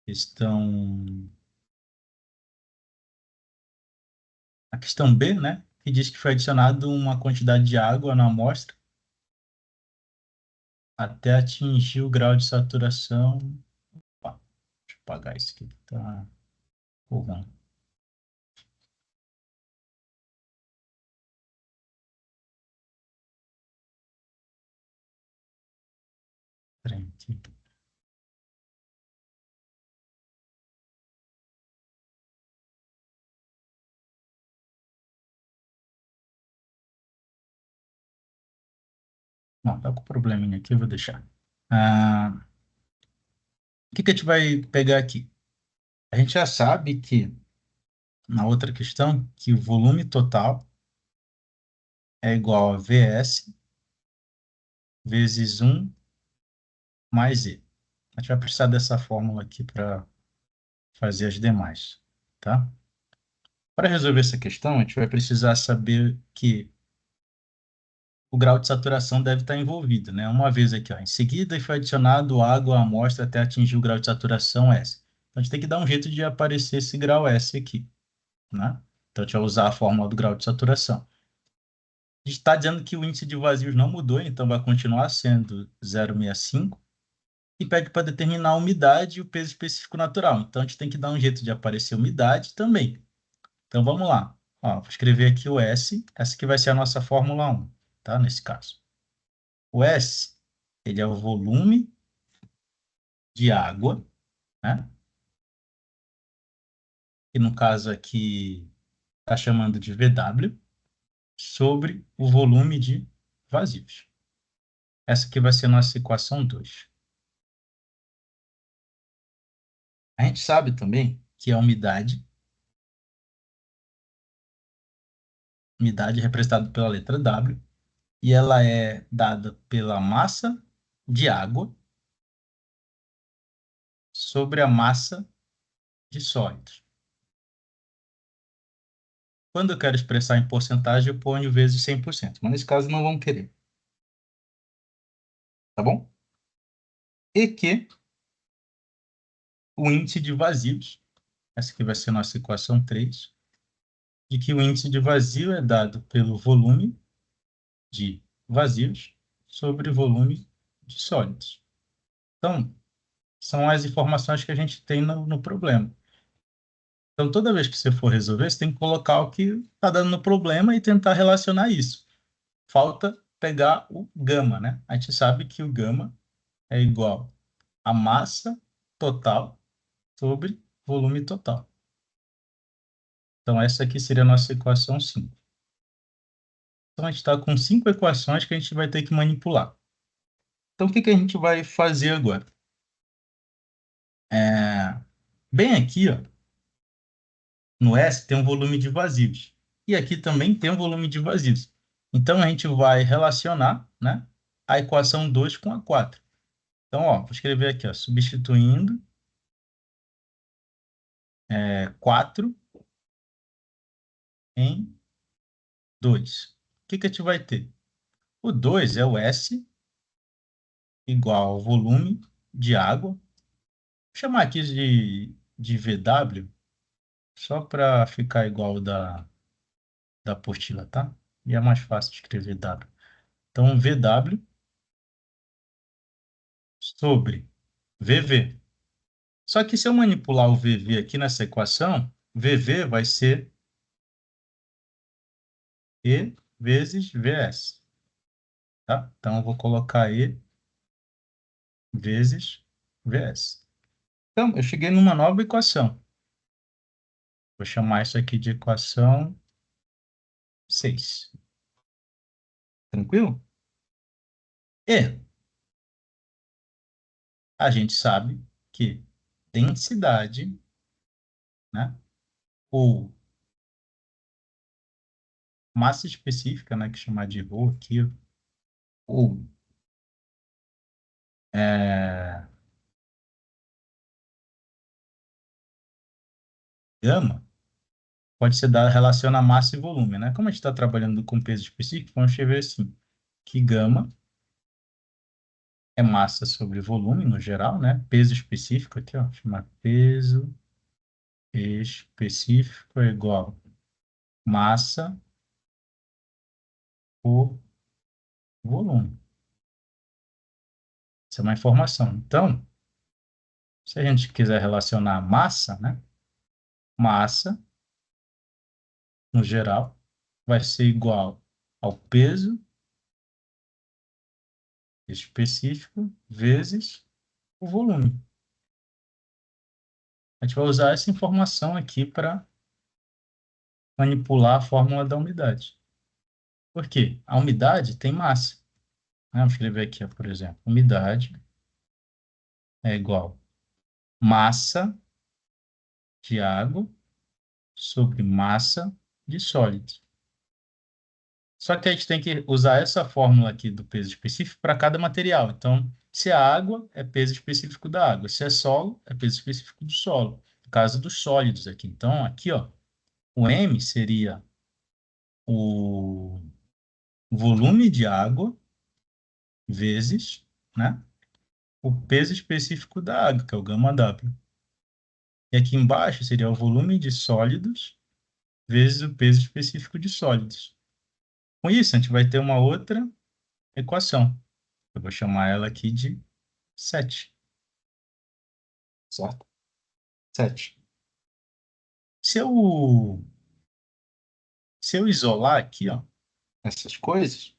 questão, a questão B, né? Que diz que foi adicionado uma quantidade de água na amostra até atingir o grau de saturação. Opa, deixa eu apagar isso aqui que tá empolgando. Peraí, aqui. Não, tá com probleminha aqui, eu vou deixar. O que que a gente vai pegar aqui? A gente já sabe que, na outra questão, que o volume total é igual a Vs vezes 1 mais E. A gente vai precisar dessa fórmula aqui para fazer as demais, tá? Para resolver essa questão, a gente vai precisar saber que o grau de saturação deve estar envolvido, né? Uma vez aqui, ó, em seguida foi adicionado água à amostra até atingir o grau de saturação S. Então, a gente tem que dar um jeito de aparecer esse grau S aqui, né? Então, a gente vai usar a fórmula do grau de saturação. A gente está dizendo que o índice de vazios não mudou, então vai continuar sendo 0,65 e pede para determinar a umidade e o peso específico natural. Então, a gente tem que dar um jeito de aparecer umidade também. Então, vamos lá. Ó, vou escrever aqui o S, essa que vai ser a nossa fórmula 1, tá? Nesse caso. O S, ele é o volume de água, né? Que no caso aqui está chamando de VW, sobre o volume de vazios. Essa aqui vai ser a nossa equação 2. A gente sabe também que a umidade é representada pela letra W, e ela é dada pela massa de água sobre a massa de sólidos. Quando eu quero expressar em porcentagem, eu ponho vezes 100%, mas nesse caso não vamos querer, tá bom? E que o índice de vazios, essa aqui vai ser a nossa equação 3, de que o índice de vazio é dado pelo volume de vazios sobre o volume de sólidos. Então, são as informações que a gente tem no problema. Então, toda vez que você for resolver, você tem que colocar o que está dando no problema e tentar relacionar isso. Falta pegar o gama, né? A gente sabe que o gama é igual a massa total sobre volume total. Então, essa aqui seria a nossa equação 5. Então, a gente está com 5 equações que a gente vai ter que manipular. Então, o que que a gente vai fazer agora? Bem aqui, ó, no S tem um volume de vazios. E aqui também tem um volume de vazios. Então, a gente vai relacionar, né, a equação 2 com a 4. Então, ó, vou escrever aqui, ó, substituindo 4 em 2. O que que a gente vai ter? O 2 é o S igual ao volume de água. Vou chamar aqui de VW, só para ficar igual da apostila, tá? E é mais fácil de escrever W. Então, VW sobre VV. Só que se eu manipular o VV aqui nessa equação, VV vai ser E vezes VS, tá? Então, eu vou colocar E vezes VS. Então, eu cheguei numa nova equação. Vou chamar isso aqui de equação 6. Tranquilo? E a gente sabe que densidade, né, ou massa específica, né, que chamar de ρ aqui, ou é, gama, pode ser dada relaciona a massa e volume, né? Como a gente está trabalhando com peso específico, vamos escrever assim, que gama é massa sobre volume no geral, né? Peso específico aqui, ó, chama peso específico é igual massa por volume. Isso é uma informação. Então, se a gente quiser relacionar massa, né? Massa, no geral, vai ser igual ao peso específico vezes o volume. A gente vai usar essa informação aqui para manipular a fórmula da umidade. Por quê? A umidade tem massa. Vamos escrever aqui, ó, por exemplo. Umidade é igual massa de água sobre massa de sólido. Só que a gente tem que usar essa fórmula aqui do peso específico para cada material. Então, se é água, é peso específico da água. Se é solo, é peso específico do solo. No caso dos sólidos aqui. Então, aqui, ó, o M seria o volume de água vezes, né, o peso específico da água, que é o gama W. E aqui embaixo seria o volume de sólidos vezes o peso específico de sólidos. Com isso, a gente vai ter uma outra equação. Eu vou chamar ela aqui de 7, certo? 7. Se eu, se eu isolar aqui, ó, essas coisas,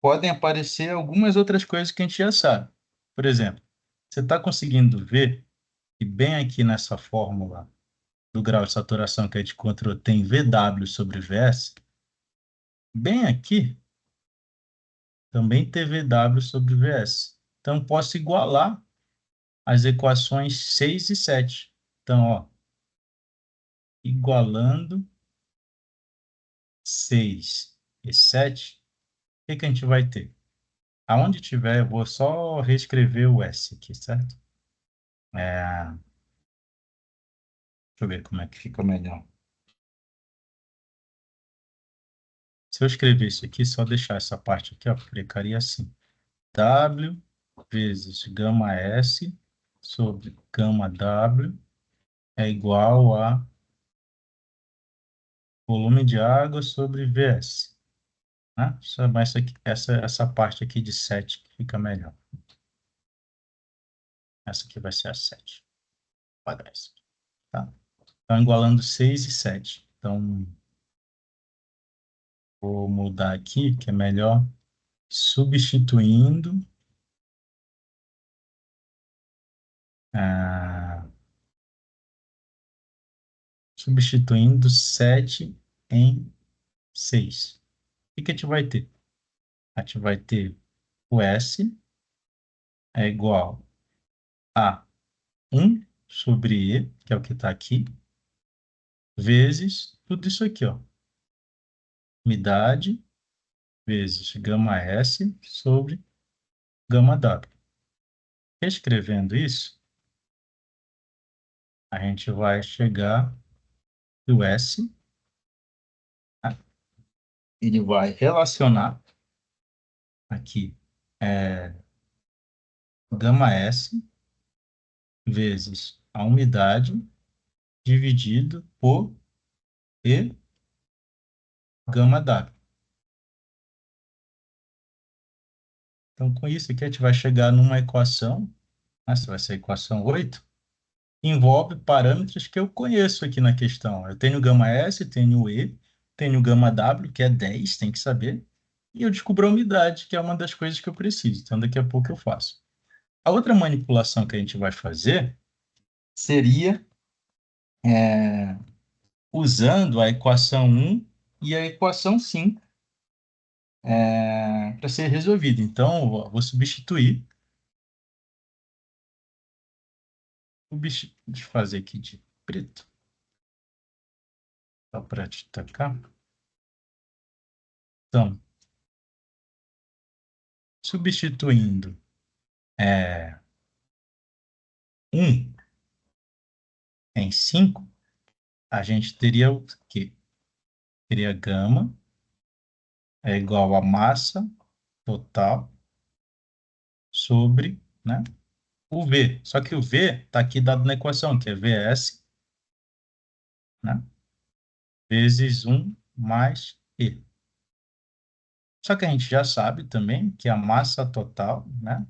podem aparecer algumas outras coisas que a gente já sabe. Por exemplo, você está conseguindo ver que bem aqui nessa fórmula do grau de saturação que a gente encontrou tem VW sobre VS, bem aqui também tem VW sobre VS. Então, posso igualar as equações 6 e 7. Então, ó, igualando 6 e 7, o que que a gente vai ter? Aonde tiver, eu vou só reescrever o S aqui, certo? Deixa eu ver como é que fica melhor. Se eu escrever isso aqui, só deixar essa parte aqui, ó, ficaria assim. W vezes gama S sobre gama W é igual a volume de água sobre VS. Né? Mas essa parte aqui de 7 que fica melhor. Essa aqui vai ser a 7 quadrados. Tá? Então, igualando 6 e 7. Então, vou mudar aqui, que é melhor, substituindo, ah, substituindo 7 em 6. O que que a gente vai ter? A gente vai ter o S é igual a 1 sobre E, que é o que está aqui, vezes tudo isso aqui, ó. Umidade vezes gama S sobre gama W. Escrevendo isso, a gente vai chegar no S, tá? Ele vai relacionar aqui gama S vezes a umidade dividido por E gama W. Então, com isso aqui, a gente vai chegar numa equação, né, essa vai ser a equação 8, que envolve parâmetros que eu conheço aqui na questão. Eu tenho gama S, tenho E, tenho gama W, que é 10, tem que saber, e eu descubro a umidade, que é uma das coisas que eu preciso. Então, daqui a pouco eu faço. A outra manipulação que a gente vai fazer seria usando a equação 1 e a equação 5 para ser resolvido. Então, eu vou substituir. Deixa eu fazer aqui de preto, só para destacar. Então, substituindo 1 em 5, a gente teria o quê? Teria gama é igual a massa total sobre, né, o V. Só que o V está aqui dado na equação, que é Vs, né, vezes 1 mais E. Só que a gente já sabe também que a massa total, né,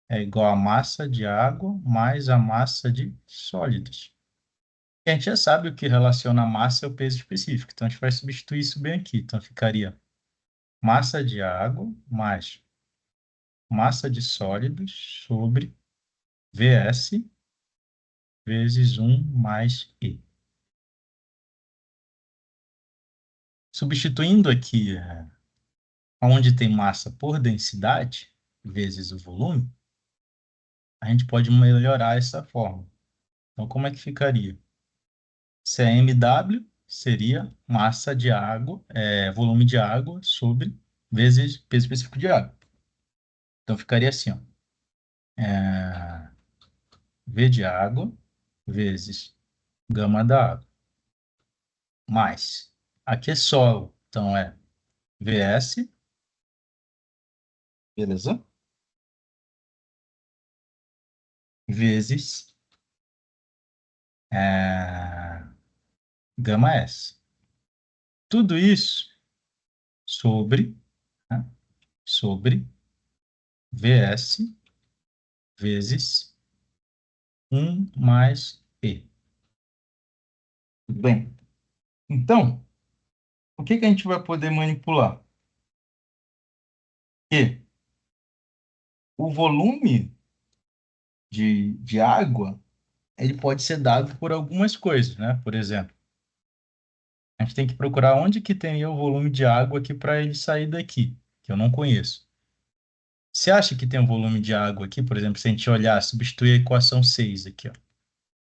é igual à massa de água mais a massa de sólidos. E a gente já sabe o que relaciona a massa ao peso específico. Então, a gente vai substituir isso bem aqui. Então, ficaria massa de água mais massa de sólidos sobre Vs vezes 1 mais E. Substituindo aqui onde tem massa por densidade, vezes o volume, a gente pode melhorar essa forma. Então, como é que ficaria? CmW seria massa de água, volume de água sobre vezes peso específico de água. Então, ficaria assim, ó, V de água vezes gama da água, mais, aqui é solo, então é Vs, beleza? Vezes gama S. Tudo isso sobre, né, sobre Vs vezes 1 mais E. Tudo bem? Então, o que que a gente vai poder manipular? Que o volume de água, ele pode ser dado por algumas coisas, né? Por exemplo, a gente tem que procurar onde que teria o volume de água aqui para ele sair daqui, que eu não conheço. Você acha que tem um volume de água aqui? Por exemplo, se a gente olhar, substituir a equação 6 aqui, ó.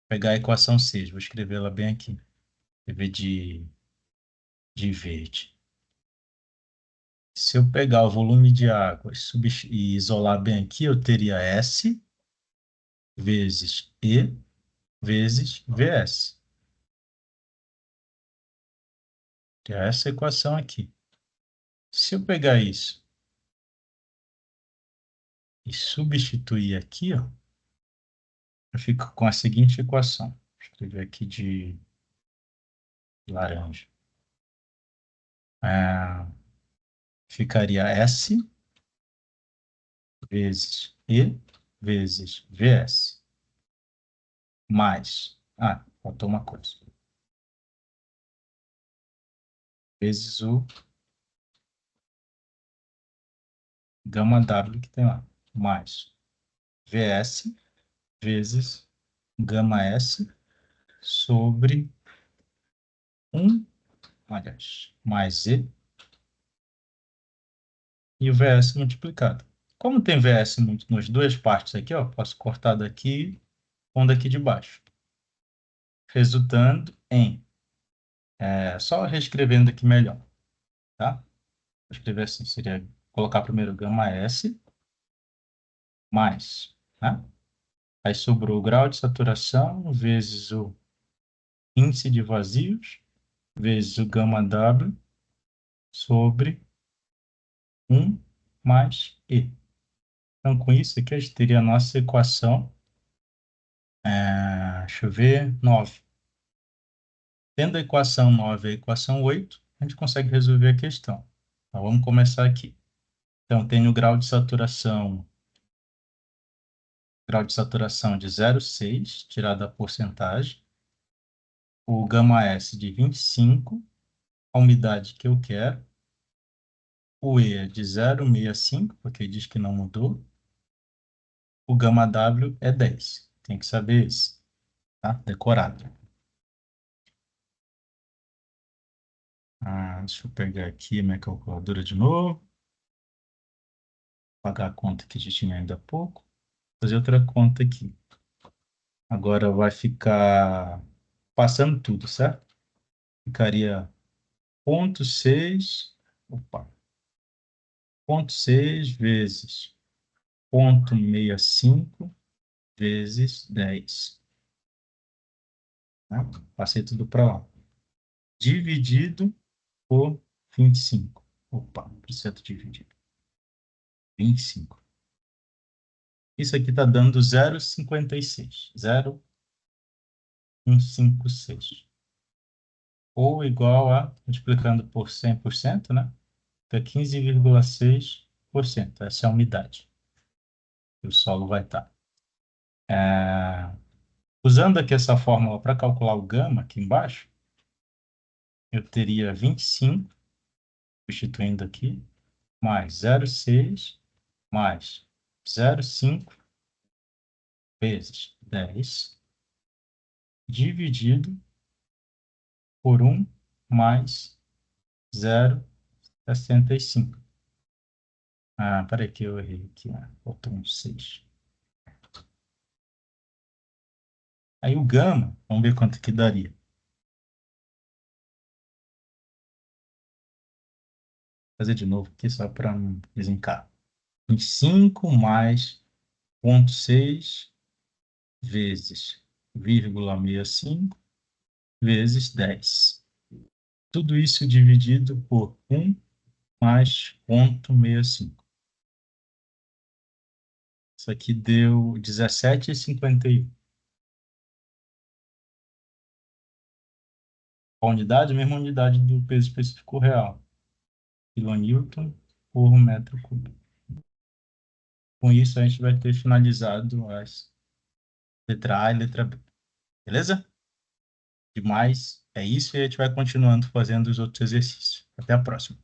Pegar a equação 6, vou escrevê-la bem aqui. Escrever de verde. Se eu pegar o volume de água e isolar bem aqui, eu teria S vezes E vezes Vs. Que é essa equação aqui. Se eu pegar isso e substituir aqui, ó, eu fico com a seguinte equação. Vou escrever aqui de laranja. Ah, ficaria S vezes E vezes Vs mais... Ah, faltou uma coisa. Vezes o gama W que tem lá. Mais Vs vezes gama S sobre 1, aliás, mais E e o Vs multiplicado. Como tem Vs nas duas partes aqui, ó, posso cortar daqui com daqui de baixo. Resultando em, só reescrevendo aqui melhor, tá? Vou escrever assim, seria colocar primeiro gama S mais, né? Aí sobrou o grau de saturação vezes o índice de vazios vezes o gama W sobre 1 mais E. Então, com isso aqui, a gente teria a nossa equação, deixa eu ver, 9. Tendo a equação 9 e a equação 8, a gente consegue resolver a questão. Então, vamos começar aqui. Então, tenho o grau de saturação de 0,6, tirado a porcentagem, o gama S de 25, a umidade que eu quero, o E é de 0,65, porque diz que não mudou, o gama W é 10. Tem que saber isso, tá? Decorado. Deixa eu pegar aqui minha calculadora de novo. Pagar a conta que a gente tinha ainda há pouco. Fazer outra conta aqui. Agora vai ficar passando tudo, certo? Ficaria 0,6, opa, 0,6 vezes 0,65 vezes 10. Né? Passei tudo para lá. Dividido por 25. Opa, por cento dividido. 25. Isso aqui está dando 0,56. 0,156. Ou igual a, multiplicando por 100%, né? Fica 15,6%. Essa é a umidade que o solo vai estar. Usando aqui essa fórmula para calcular o gama aqui embaixo, eu teria 25, substituindo aqui, mais 0,6, mais 0,5 vezes 10, dividido por 1 mais 0,65. Peraí que eu errei aqui, faltou um 6. Aí o gama, vamos ver quanto que daria. Vou fazer de novo aqui só para não desencar. 25 mais 0,6 vezes 0,65 vezes 10. Tudo isso dividido por 1 mais 0,65. Isso aqui deu 17,51. A unidade, a mesma unidade do peso específico real. Quilonewton por metro cúbico. Com isso, a gente vai ter finalizado as letra A e letra B. Beleza? Demais. É isso e a gente vai continuando fazendo os outros exercícios. Até a próxima.